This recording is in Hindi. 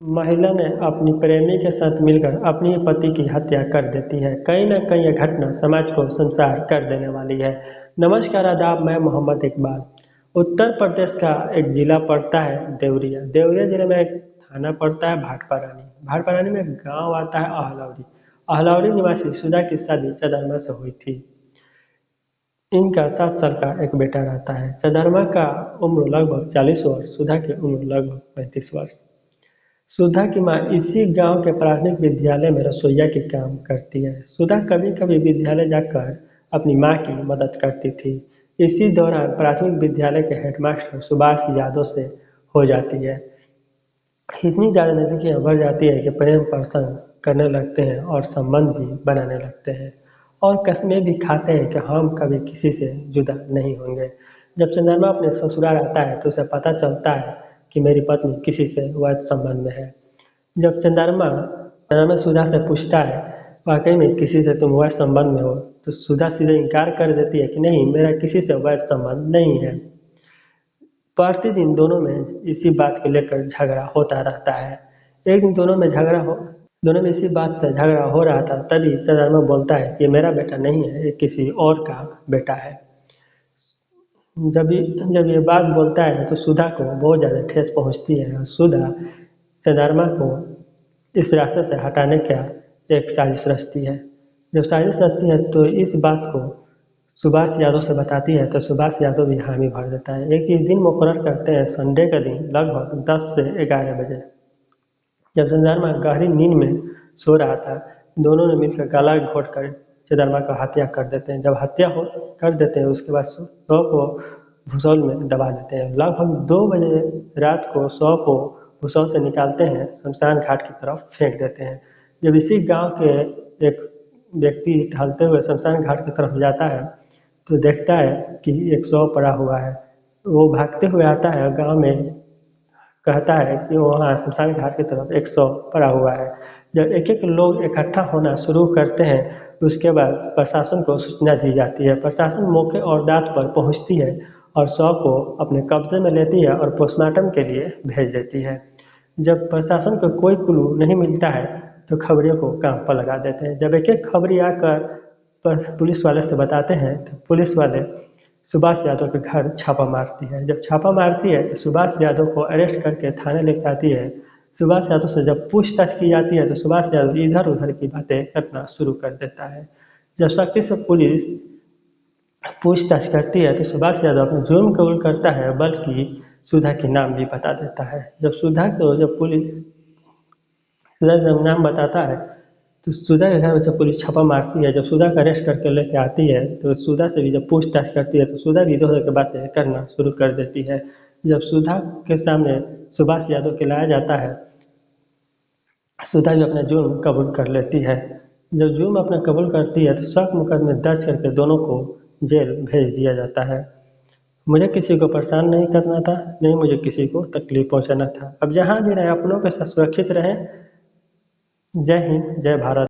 महिला ने अपनी प्रेमी के साथ मिलकर अपने पति की हत्या कर देती है। कहीं न कहीं यह घटना समाज को शर्मसार कर देने वाली है। नमस्कार आदाब, मैं मोहम्मद इकबाल। उत्तर प्रदेश का एक जिला पड़ता है देवरिया। देवरिया जिले में एक थाना पड़ता है भाटपारानी। भाटपारानी में एक गाँव आता है अहलौरी। अहलौरी निवासी सुधा की शादी चंदरमा से हुई थी। इनका 7 साल का एक बेटा रहता है। चंद्रमा का उम्र लगभग 40 वर्ष, सुधा की उम्र लगभग 35 वर्ष। सुधा की मां इसी गांव के प्राथमिक विद्यालय में रसोइया की काम करती है। सुधा कभी कभी विद्यालय जाकर अपनी मां की मदद करती थी। इसी दौरान प्राथमिक विद्यालय के हेडमास्टर सुभाष यादव से हो जाती है। इतनी ज़्यादा नज़दीकियाँ बढ़ जाती है कि प्रेम प्रसंग करने लगते हैं और संबंध भी बनाने लगते हैं और कस्में भी खाते हैं कि हम कभी किसी से जुदा नहीं होंगे। जब चंद्रमा अपने ससुराल आता है तो उसे पता चलता है कि मेरी पत्नी किसी से वैध संबंध में है। जब चंद्रमा सुधा से पूछता है वाकई में किसी से तुम वैध संबंध में हो, तो सुधा सीधे इनकार कर देती है कि नहीं, मेरा किसी से वैध संबंध नहीं है। प्रतिदिन दोनों में इसी बात को लेकर झगड़ा होता रहता है। एक दिन दोनों में इसी बात से झगड़ा हो रहा था, तभी चंद्रमा बोलता है कि मेरा बेटा नहीं है, ये किसी और का बेटा है। जब ये बात बोलता है तो सुधा को बहुत ज़्यादा ठेस पहुंचती है और सुधा चंद्रमा को इस रास्ते से हटाने का एक साजिश रचती है। जब साजिश रचती है तो इस बात को सुभाष यादव से बताती है तो सुभाष यादव भी हामी भर देता है। एक ही दिन मुकर्रर करते हैं, संडे का दिन लगभग 10 से 11 बजे। जब चंद्रमा गहरी नींद में सो रहा था, दोनों ने मिलकर गला घोंटकर चंद्रमा का हत्या कर देते हैं। जब हत्या कर देते हैं उसके बाद शव को भूसौल में दबा देते हैं। लगभग 2 बजे रात को शव को भूसौल से निकालते हैं, शमशान घाट की तरफ फेंक देते हैं। जब इसी गांव के एक व्यक्ति टहलते हुए शमशान घाट की तरफ जाता है तो देखता है कि एक शव पड़ा हुआ है। वो भागते हुए आता है गांव में, कहता है कि वहाँ शमशान घाट की तरफ एक शव पड़ा हुआ है। जब एक एक लोग इकट्ठा होना शुरू करते हैं उसके बाद प्रशासन को सूचना दी जाती है। प्रशासन मौके और दांत पर पहुंचती है और शव को अपने कब्जे में लेती है और पोस्टमार्टम के लिए भेज देती है। जब प्रशासन को कोई क्लू नहीं मिलता है तो खबरियों को काम पर लगा देते हैं। जब एक एक खबरी आकर पुलिस वाले से बताते हैं तो पुलिस वाले सुभाष यादव के घर छापा मारती है। जब छापा मारती है तो सुभाष यादव को अरेस्ट करके थाने लेकर आती है। सुभाष यादव से जब पूछताछ की जाती है तो सुभाष यादव इधर उधर की बातें करना शुरू कर देता है। जब सख्ती से पुलिस पूछताछ करती है तो सुभाष यादव अपने जुर्म कबूल करता है, बल्कि सुधा की नाम भी बता देता है। जब पुलिस सुधा जब नाम बताता है तो सुधा के घर में जब पुलिस छापा मारती है, जब सुधा का अरेस्ट करके लेके आती है तो सुधा से भी जब पूछताछ करती है तो सुधा भी इधर उधर की बातें करना शुरू कर देती है। जब सुधा के सामने सुभाष यादव को लाया जाता है, सुधा भी अपना जुर्म कबूल कर लेती है। जब जुर्म अपना कबूल करती है तो शक मुकदमे दर्ज करके दोनों को जेल भेज दिया जाता है। मुझे किसी को परेशान नहीं करना था, नहीं मुझे किसी को तकलीफ पहुंचाना था। अब जहाँ भी रहे अपनों के साथ सुरक्षित रहें। जय हिंद, जय भारत।